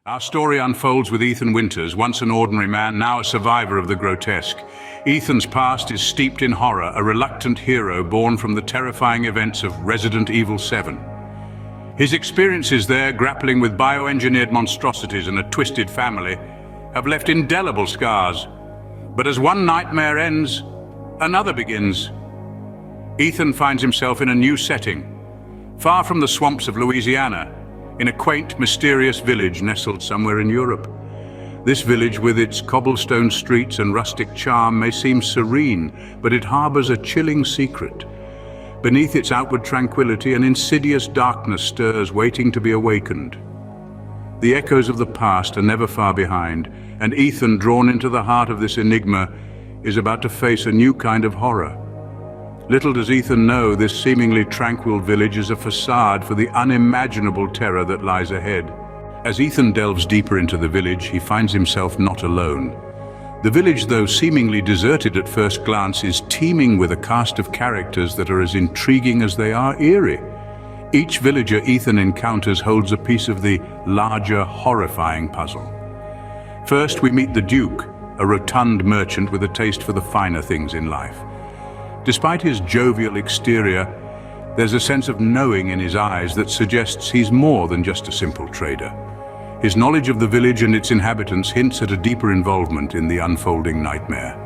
Our story unfolds with Ethan Winters, once an ordinary man, now a survivor of the grotesque. Ethan's past is steeped in horror, a reluctant hero born from the terrifying events of Resident Evil 7. His experiences there, grappling with bioengineered monstrosities and a twisted family, have left indelible scars. But as one nightmare ends, another begins. Ethan finds himself in a new setting, far from the swamps of Louisiana, in a quaint, mysterious village nestled somewhere in Europe. This village, with its cobblestone streets and rustic charm, may seem serene, but it harbors a chilling secret. Beneath its outward tranquility, an insidious darkness stirs, waiting to be awakened. The echoes of the past are never far behind, and Ethan, drawn into the heart of this enigma, is about to face a new kind of horror. Little does Ethan know this seemingly tranquil village is a facade for the unimaginable terror that lies ahead. As Ethan delves deeper into the village, he finds himself not alone. The village, though seemingly deserted at first glance, is teeming with a cast of characters that are as intriguing as they are eerie. Each villager Ethan encounters holds a piece of the larger, horrifying puzzle. First, we meet the Duke, a rotund merchant with a taste for the finer things in life. Despite his jovial exterior, there's a sense of knowing in his eyes that suggests he's more than just a simple trader. His knowledge of the village and its inhabitants hints at a deeper involvement in the unfolding nightmare.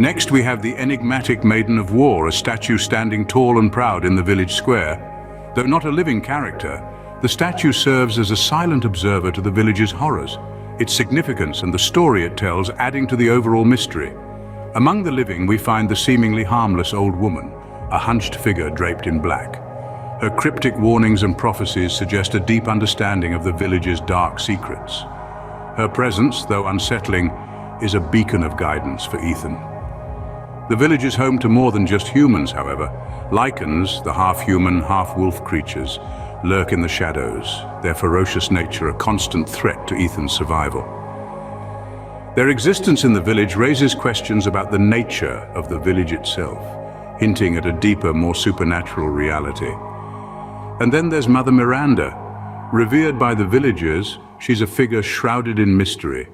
Next, we have the enigmatic Maiden of War, a statue standing tall and proud in the village square. Though not a living character, the statue serves as a silent observer to the village's horrors, its significance and the story it tells adding to the overall mystery. Among the living, we find the seemingly harmless old woman, a hunched figure draped in black. Her cryptic warnings and prophecies suggest a deep understanding of the village's dark secrets. Her presence, though unsettling, is a beacon of guidance for Ethan. The village is home to more than just humans, however. Lycans, the half-human, half-wolf creatures, lurk in the shadows, their ferocious nature a constant threat to Ethan's survival. Their existence in the village raises questions about the nature of the village itself, hinting at a deeper, more supernatural reality. And then there's Mother Miranda. Revered by the villagers, she's a figure shrouded in mystery.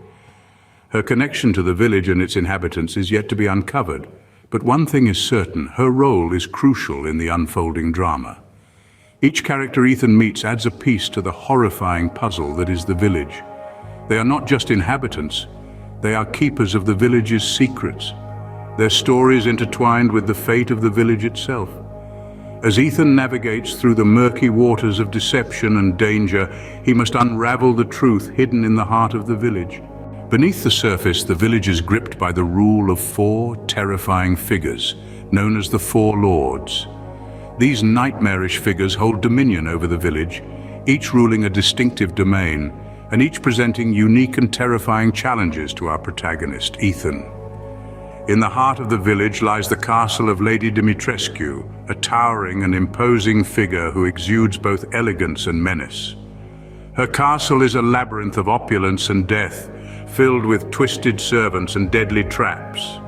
Her connection to the village and its inhabitants is yet to be uncovered, but one thing is certain: her role is crucial in the unfolding drama. Each character Ethan meets adds a piece to the horrifying puzzle that is the village. They are not just inhabitants, they are keepers of the village's secrets, their stories intertwined with the fate of the village itself. As Ethan navigates through the murky waters of deception and danger, he must unravel the truth hidden in the heart of the village. Beneath the surface, the village is gripped by the rule of four terrifying figures, known as the Four Lords. These nightmarish figures hold dominion over the village, each ruling a distinctive domain, and each presenting unique and terrifying challenges to our protagonist, Ethan. In the heart of the village lies the castle of Lady Dimitrescu, a towering and imposing figure who exudes both elegance and menace. Her castle is a labyrinth of opulence and death, filled with twisted servants and deadly traps.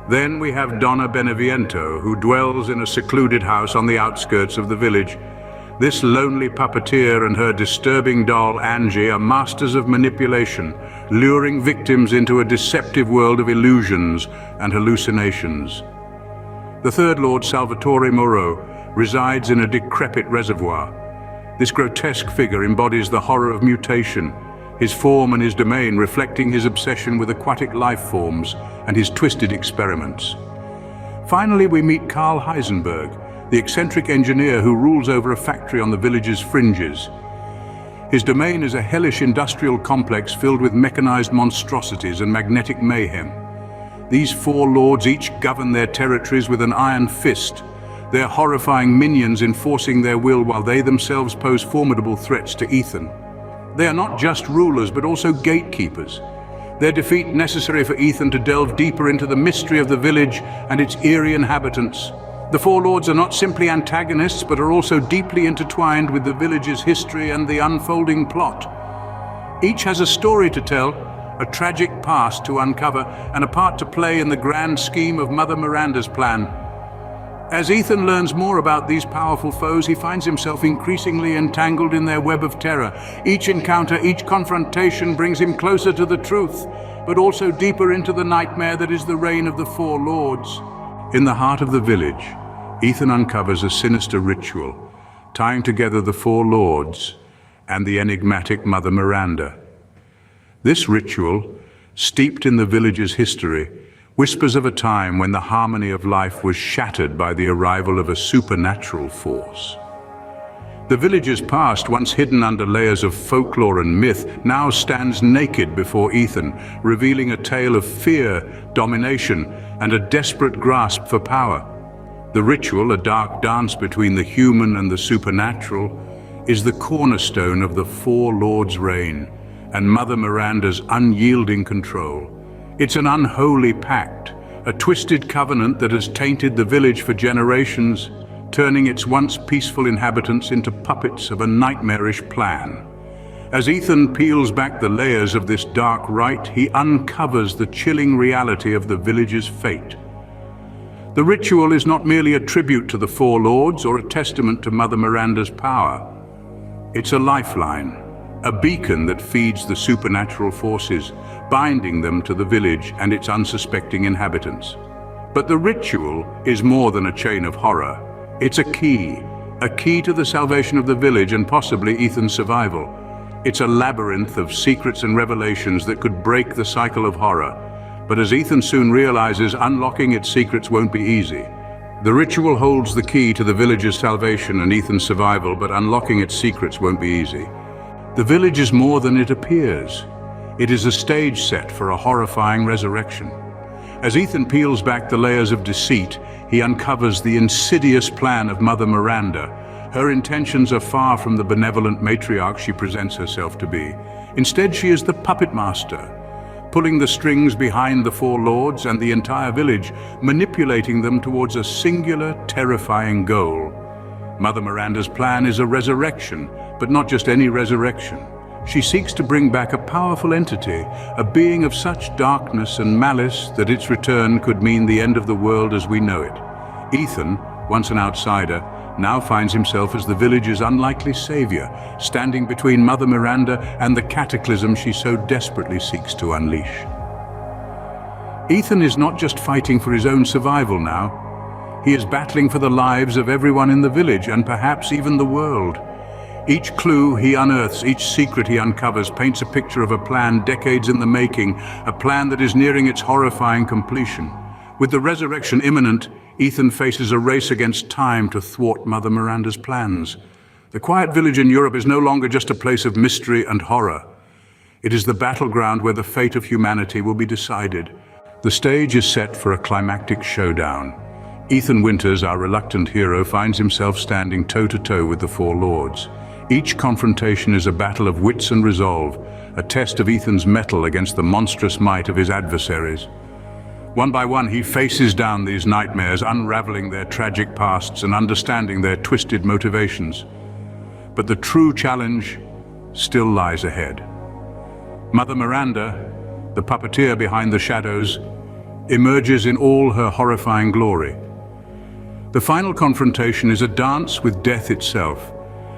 Then we have Donna Beneviento, who dwells in a secluded house on the outskirts of the village. This lonely puppeteer and her disturbing doll, Angie, are masters of manipulation, luring victims into a deceptive world of illusions and hallucinations. The third Lord, Salvatore Moreau, resides in a decrepit reservoir. This grotesque figure embodies the horror of mutation, his form and his domain reflecting his obsession with aquatic life forms and his twisted experiments. Finally, we meet Carl Heisenberg, the eccentric engineer who rules over a factory on the village's fringes. His domain is a hellish industrial complex filled with mechanized monstrosities and magnetic mayhem. These four lords each govern their territories with an iron fist, their horrifying minions enforcing their will while they themselves pose formidable threats to Ethan. They are not just rulers, but also gatekeepers. Their defeat necessary for Ethan to delve deeper into the mystery of the village and its eerie inhabitants. The Four Lords are not simply antagonists, but are also deeply intertwined with the village's history and the unfolding plot. Each has a story to tell, a tragic past to uncover, and a part to play in the grand scheme of Mother Miranda's plan. As Ethan learns more about these powerful foes, he finds himself increasingly entangled in their web of terror. Each encounter, each confrontation brings him closer to the truth, but also deeper into the nightmare that is the reign of the Four Lords. In the heart of the village, Ethan uncovers a sinister ritual, tying together the Four Lords and the enigmatic Mother Miranda. This ritual, steeped in the village's history, whispers of a time when the harmony of life was shattered by the arrival of a supernatural force. The village's past, once hidden under layers of folklore and myth, now stands naked before Ethan, revealing a tale of fear, domination, and a desperate grasp for power. The ritual, a dark dance between the human and the supernatural, is the cornerstone of the Four Lords' reign and Mother Miranda's unyielding control. It's an unholy pact, a twisted covenant that has tainted the village for generations, turning its once peaceful inhabitants into puppets of a nightmarish plan. As Ethan peels back the layers of this dark rite, he uncovers the chilling reality of the village's fate. The ritual is not merely a tribute to the Four Lords or a testament to Mother Miranda's power. It's a lifeline, a beacon that feeds the supernatural forces, binding them to the village and its unsuspecting inhabitants. But the ritual is more than a chain of horror. It's a key to the salvation of the village and possibly Ethan's survival. It's a labyrinth of secrets and revelations that could break the cycle of horror. But as Ethan soon realizes, unlocking its secrets won't be easy. The ritual holds the key to the village's salvation and Ethan's survival, but unlocking its secrets won't be easy. The village is more than it appears. It is a stage set for a horrifying resurrection. As Ethan peels back the layers of deceit, he uncovers the insidious plan of Mother Miranda. Her intentions are far from the benevolent matriarch she presents herself to be. Instead, she is the puppet master, pulling the strings behind the Four Lords and the entire village, manipulating them towards a singular, terrifying goal. Mother Miranda's plan is a resurrection, but not just any resurrection. She seeks to bring back a powerful entity, a being of such darkness and malice that its return could mean the end of the world as we know it. Ethan, once an outsider, now finds himself as the village's unlikely savior, standing between Mother Miranda and the cataclysm she so desperately seeks to unleash. Ethan is not just fighting for his own survival now. He is battling for the lives of everyone in the village and perhaps even the world. Each clue he unearths, each secret he uncovers, paints a picture of a plan decades in the making, a plan that is nearing its horrifying completion. With the resurrection imminent, Ethan faces a race against time to thwart Mother Miranda's plans. The quiet village in Europe is no longer just a place of mystery and horror. It is the battleground where the fate of humanity will be decided. The stage is set for a climactic showdown. Ethan Winters, our reluctant hero, finds himself standing toe-to-toe with the Four Lords. Each confrontation is a battle of wits and resolve, a test of Ethan's mettle against the monstrous might of his adversaries. One by one, he faces down these nightmares, unraveling their tragic pasts and understanding their twisted motivations. But the true challenge still lies ahead. Mother Miranda, the puppeteer behind the shadows, emerges in all her horrifying glory. The final confrontation is a dance with death itself,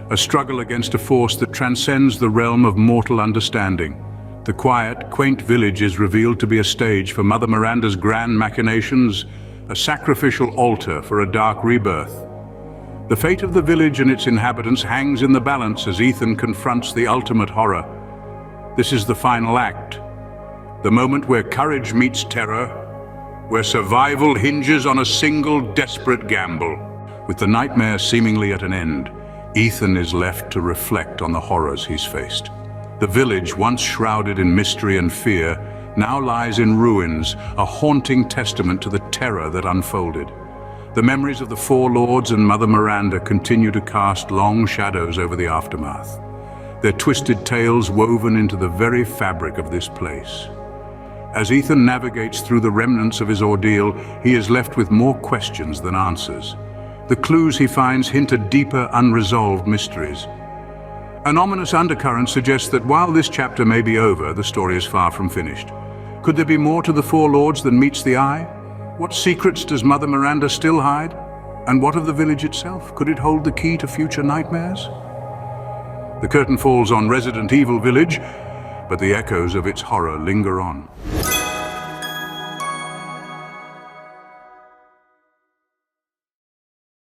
a struggle against a force that transcends the realm of mortal understanding. The quiet, quaint village is revealed to be a stage for Mother Miranda's grand machinations, a sacrificial altar for a dark rebirth. The fate of the village and its inhabitants hangs in the balance as Ethan confronts the ultimate horror. This is the final act, the moment where courage meets terror, where survival hinges on a single desperate gamble. With the nightmare seemingly at an end, Ethan is left to reflect on the horrors he's faced. The village, once shrouded in mystery and fear, now lies in ruins, a haunting testament to the terror that unfolded. The memories of the Four Lords and Mother Miranda continue to cast long shadows over the aftermath, their twisted tales woven into the very fabric of this place. As Ethan navigates through the remnants of his ordeal, he is left with more questions than answers. The clues he finds hint at deeper, unresolved mysteries. An ominous undercurrent suggests that while this chapter may be over, the story is far from finished. Could there be more to the Four Lords than meets the eye? What secrets does Mother Miranda still hide? And what of the village itself? Could it hold the key to future nightmares? The curtain falls on Resident Evil Village, but the echoes of its horror linger on.